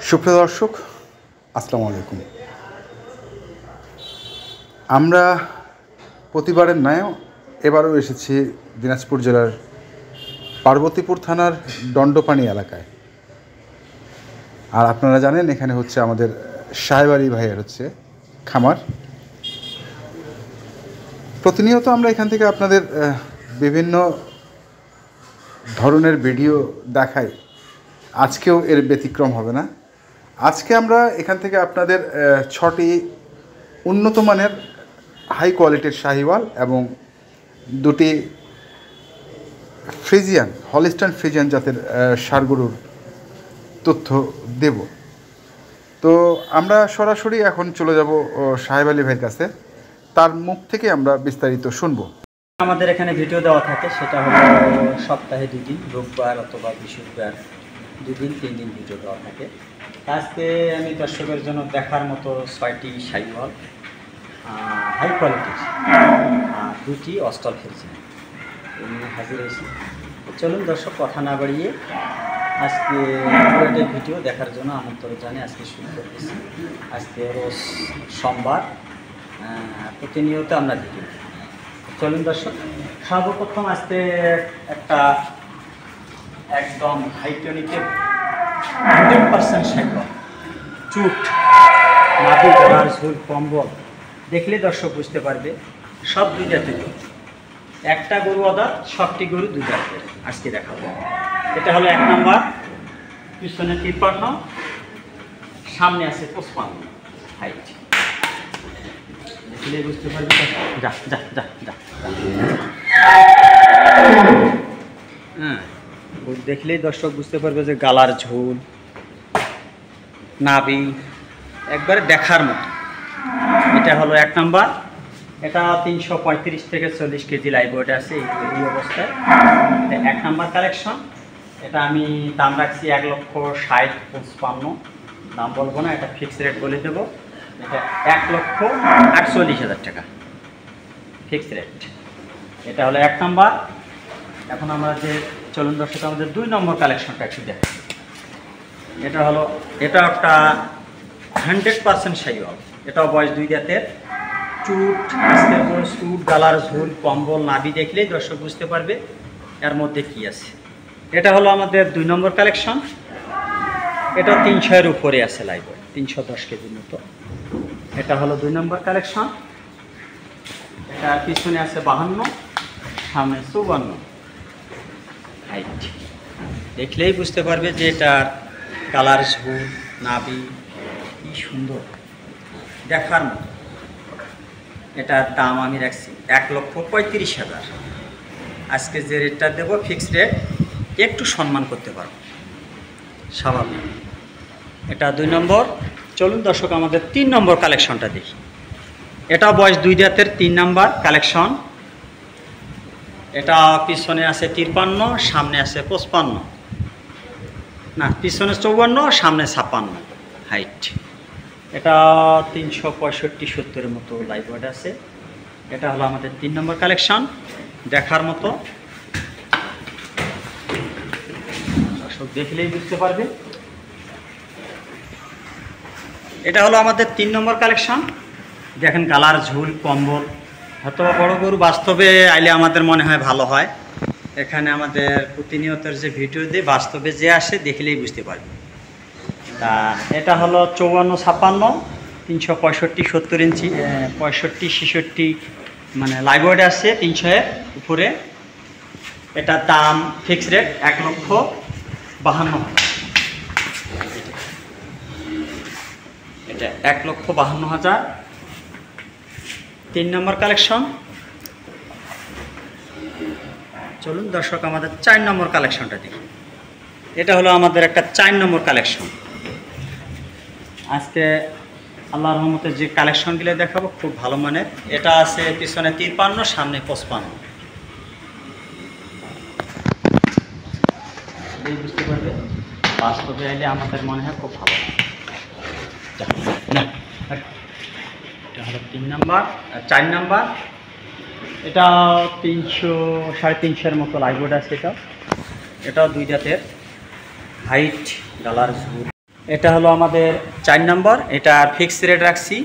সুপ্রিয় দর্শক, আসসালামু আলাইকুম। আমরা প্রতিবারের ন্যায় এবারও এসেছি দিনাজপুর জেলার পার্বতীপুর থানার দণ্ডপানি এলাকায়। আর আপনারা জানেন এখানে হচ্ছে আমাদের সাহেব আলী ভাইয়ের হচ্ছে খামার। প্রতিনিয়ত আমরা এখান থেকে আপনাদের বিভিন্ন ধরনের ভিডিও দেখাই, আজকেও এর ব্যতিক্রম হবে না। আজকে আমরা এখান থেকে আপনাদের 6টি উন্নত মানের হাই কোয়ালিটির শাহিওয়াল এবং 2টি ফ্রিজিয়ান হলিস্টাইন ফ্রিজিয়ান জাতের ষাঁড় গরুর তথ্য দেব। তো আমরা সরাসরি এখন চলে যাব সাহেব আলী ভাইয়ের কাছে, তার মুখ থেকে আমরা বিস্তারিত শুনব। আমাদের এখানে ভিডিও দেওয়া থাকে, সেটা হলো সপ্তাহে 2 দিন, রোববার অথবা বৃহস্পতিবার 2 দিন 3 দিন ভিডিও দেওয়া থাকে। আজকে আমি দর্শকের জন্য দেখার মতো 6টি শাহিওয়াল হাই কোয়ালিটির 2টি অস্টল ফ্রিজিয়ান হাজির হয়েছি। চলুন দর্শক, কথা না বাড়িয়ে আজকে পুরোটা ভিডিও দেখার জন্য আমন্ত্রণ জানিয়ে আজকে শুরু করতেছি। আজকে রোজ সোমবার, প্রতিনিয়ত আমরা ভিডিও। চলুন দর্শক, সর্বপ্রথম আজকে একটা একদম হাইটনিকের 100% শাহিওয়াল, চুট, নাভি, গলার ঝুল, কম্বল দেখলে দর্শক বুঝতে পারবে সব 2 জাতের গরু। একটা গরু অদাঁত, সবটি গরু 2 জাতের আজকে দেখাবো। এটা হলো 1 নম্বর, পিছনে 53, সামনে আছে 55 হাইট। দেখলে বুঝতে পারবে। যা যা যা যা হ্যাঁ, দেখলেই দর্শক বুঝতে পারবে যে গালার ঝোল, নাভি একবারে দেখার মতো। এটা হলো 1 নম্বর। এটা 335 থেকে 40 কেজি লাইভ ওয়েট আছে এই অবস্থায়। এটা 1 নম্বর কালেকশন। এটা আমি দাম রাখছি 1,60,55। দাম বলবো না, এটা ফিক্স রেট বলে দেবো। এটা 1,48,000 টাকা ফিক্স রেট। এটা হলো 1 নম্বর। এখন আমরা যে চলুন দর্শক আমাদের 2 নম্বর কালেকশনটা একটু দেখি। এটা হলো, এটা একটা 100% শাহিওয়াল। এটাও বয়স 2 জাতের, চুট, আস্তে করে চুট, গালার ঝুল, কম্বল, নাভি দেখলেই দর্শক বুঝতে পারবে এর মধ্যে কি আছে। এটা হলো আমাদের 2 নম্বর কালেকশন। এটা 300-এর উপরে আছে লাইভ, 310 কেজির মতো। এটা হলো 2 নম্বর কালেকশন। এটা পিছনে আছে 52, সামনে 54 হাইট। দেখলেই বুঝতে পারবে যে এটার কালার, ঝুল, নাভি কি সুন্দর দেখার মতো। এটার দাম আমি রাখছি 1,35,000। আজকে যে রেটটা দেবো ফিক্স রেট, একটু সম্মান করতে পারবো স্বাভাবিক। এটা 2 নম্বর। চলুন দর্শক আমাদের 3 নম্বর কালেকশনটা দেখি। এটা বয়স 2 জাতের, 3 নম্বর কালেকশন। এটা পিছনে আছে 53, সামনে আছে 55, না পিছনে 54, সামনে 56 হাইট। এটা 365-70-এর মতো লাইভ ওয়েট আছে। এটা হলো আমাদের 3 নম্বর কালেকশন, দেখার মতো। দর্শক দেখলেই বুঝতে পারবে। এটা হলো আমাদের 3 নম্বর কালেকশন। দেখেন কালার, ঝুল, কম্বল। হয়তো বড় গরু বাস্তবে আইলে আমাদের মনে হয় ভালো হয়। এখানে আমাদের প্রতিনিয়তের যে ভিডিও দিয়ে বাস্তবে যে আসে দেখলেই বুঝতে পারবে। তা এটা হলো 54-56, 365-70 ইঞ্চি, 65-66 মানে লাইভ ওয়েট আছে 300-এর উপরে। এটার দাম ফিক্স রেট 1,52,000। এটা 1,52,000। 3 নম্বর কালেকশন। চলুন দর্শক আমাদের 4 নম্বর কালেকশনটা দেখি। এটা হলো আমাদের একটা 4 নম্বর কালেকশন। আজকে আল্লাহর রহমতে যে কালেকশনগুলো দেখাবো খুব ভালো মানের। এটা আছে পিছনে 53, সামনে 55। বুঝতে পারবে বাস্তবে আইলে আমাদের মনে হয় খুব ভালো। এটা হলো 3 নম্বর। 4 নম্বর, এটা 300-350-এর মতো লাইভ ওয়েট আছে। এটাও 2 জাতের, হাইট, গালার ঝুল, এটা হলো আমাদের 4 নম্বর, এটা ফিক্স রেট রাখছি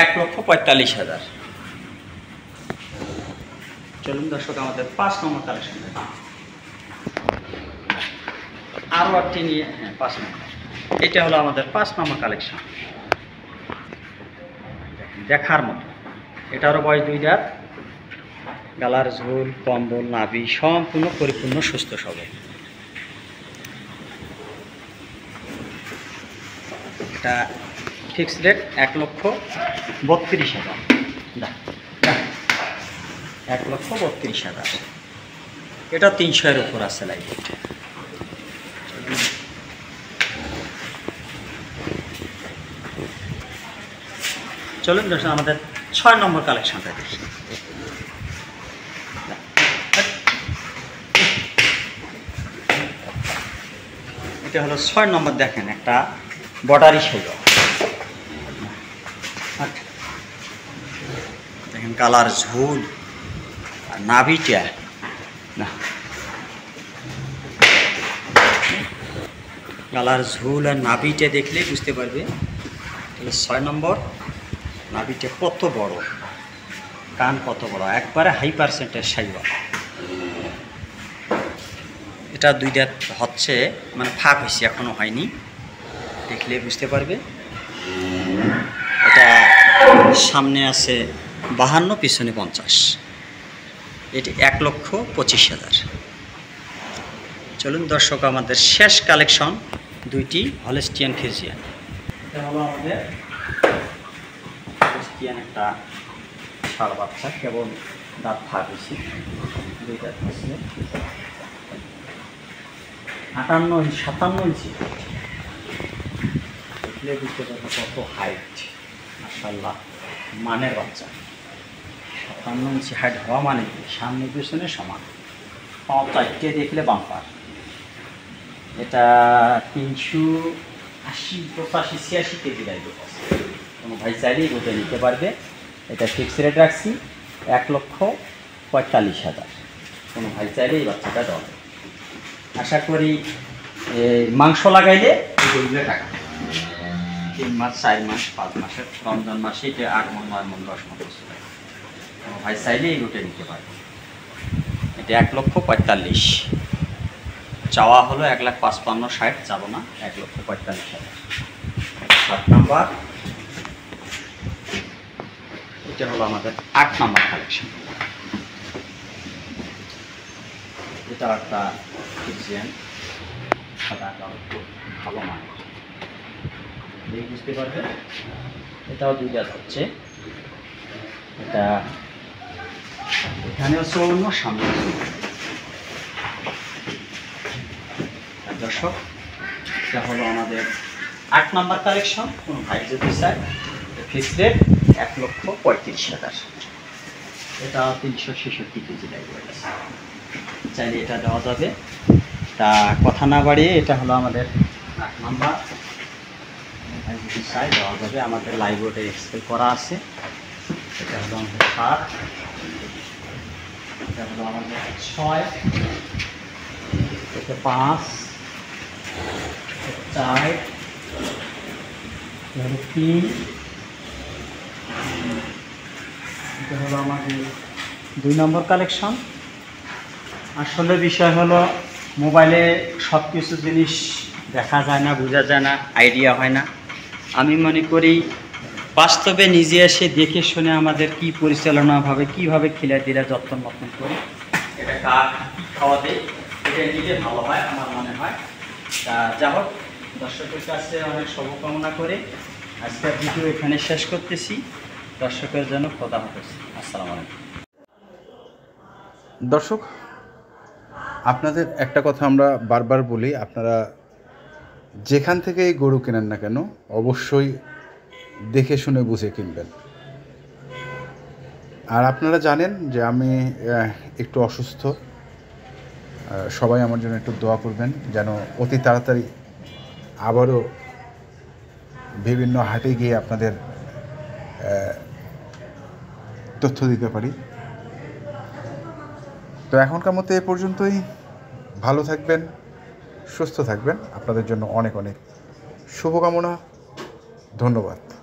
1,45,000। চলুন দর্শক আমাদের 5 নম্বর কালেকশন আরও একটি নিয়ে, হ্যাঁ 5 নম্বর, এটা হলো আমাদের 5 নম্বর কালেকশন। দেখার মতো, এটারও বয়স 2 দাঁত, গালার ঝোল, কম্বল, নাভি সম্পূর্ণ পরিপূর্ণ সুস্থ সবল। এটা ফিক্সড রেট 1,32,000। 1,32,000। এটা 300-এর উপর আছে লাইভ। চলুন দর্শক আমাদের 6 নম্বর কালেকশনটা দেখি। এটা হলো 6 নম্বর, দেখেন একটা বর্ডারি ছিল, দেখেন কালার ঝুল আর নাভিটা, না কালার ঝুল আর নাভিটা দেখলে বুঝতে পারবে। 6 নম্বর, নাভিটা কত বড়, কান কত বড়, একবারে হাই পার্সেন্টের সাইওয়াল। এটা 2 দাঁত হচ্ছে, মানে ফাঁক হয়েছে, এখনো হয়নি, দেখলে বুঝতে পারবে। এটা সামনে আছে 52, পিছনে 50। এটি 1,25,000। চলুন দর্শক আমাদের শেষ কালেকশন 2টি হলস্টিয়ান ফ্রিজিয়ান। এটা হলো আমাদের হলস্টিয়ান একটা ষাঁড় বাচ্চা, কেবল দাঁত ফাঁক হয়েছে, 2 দাঁত হচ্ছে, 58-57 ইঞ্চি। দেখলে বুঝতে পারবো কত হাইট, মাশাআল্লাহ মানের বাচ্চা। 57 ইঞ্চি হাইট হওয়া মানে কি, সামনে পিছনে সমান, পা 4টে দেখলে বাম্পার। এটা 380-85-86 কেজি লাগবে, কোনো ভাই চাইলেই গোটে নিতে পারবে। এটা ফিক্সড রেট রাখছি 1,45,000। কোনো ভাই চাইলেই বাচ্চাটা দেওয়া। আশা করি মাংস লাগাইলে 2 টাকা, 3 মাস, 4 মাস, 5 মাসের, রমজান মাসে এটা 8 মণ, 9 মণ, 10 মণ বস্তু লাগে। কোনো ভাই চাইলে এই রুটে নিতে পারবে। এটা 1,45,000, চাওয়া হলো 1,55,000, যাব না, 1,45,000। 7 নম্বর, এটা হলো আমাদের 8 নম্বর কালেকশন। এটা একটা ফ্রিজিয়ান, সাদা কালো, খুব ভালো মানের, বুঝতে পারবে। এটাও 2 দাঁত হচ্ছে, এটা এখানেও 54, সামনে। দর্শক এটা হলো আমাদের 8 নম্বর কালেকশন। কোনো ভাই যদি চায়, ফিক্সড রেট 1,35,000। এটা 366 কেজি লাগবে, চাইলে এটা দেওয়া যাবে। তা কথা না বাড়িয়ে, এটা হলো আমাদের 8 নম্বর, ভাই যদি চাই দেওয়া যাবে। আমাদের লাইভ ওয়েটে এক্সপেল করা আছে। এটা হলো আমাদের 7, এটা হলো আমাদের 6, এটা 5, 4, 3, এটা হলো আমাদের 2 নম্বর কালেকশন। আসলে বিষয় হলো, মোবাইলে সব কিছু জিনিস দেখা যায় না, বোঝা যায় না, আইডিয়া হয় না। আমি মনে করি বাস্তবে নিজে এসে দেখে শুনে আমাদের কি পরিচালনাভাবে, কীভাবে খিলা দিলে যত্ন মতন করে এটা কার খাওয়া দেয়, এটা নিলে ভালো হয় আমার মনে হয়। তা যা হোক, দর্শকের কাছে অনেক শুভকামনা করে আজকের ভিডিও এখানে শেষ করতেছি। দর্শকের জন্য খোদা হাফেজ, আসসালামু আলাইকুম। দর্শক, আপনাদের একটা কথা আমরা বারবার বলি, আপনারা যেখান থেকেই গরু কেনেন না কেন, অবশ্যই দেখে শুনে বুঝে কিনবেন। আর আপনারা জানেন যে আমি একটু অসুস্থ, সবাই আমার জন্য একটু দোয়া করবেন যেন অতি তাড়াতাড়ি আবারও বিভিন্ন হাটে গিয়ে আপনাদের তথ্য দিতে পারি। তো এখনকার মতো এ পর্যন্তই। ভালো থাকবেন, সুস্থ থাকবেন। আপনাদের জন্য অনেক অনেক শুভকামনা। ধন্যবাদ।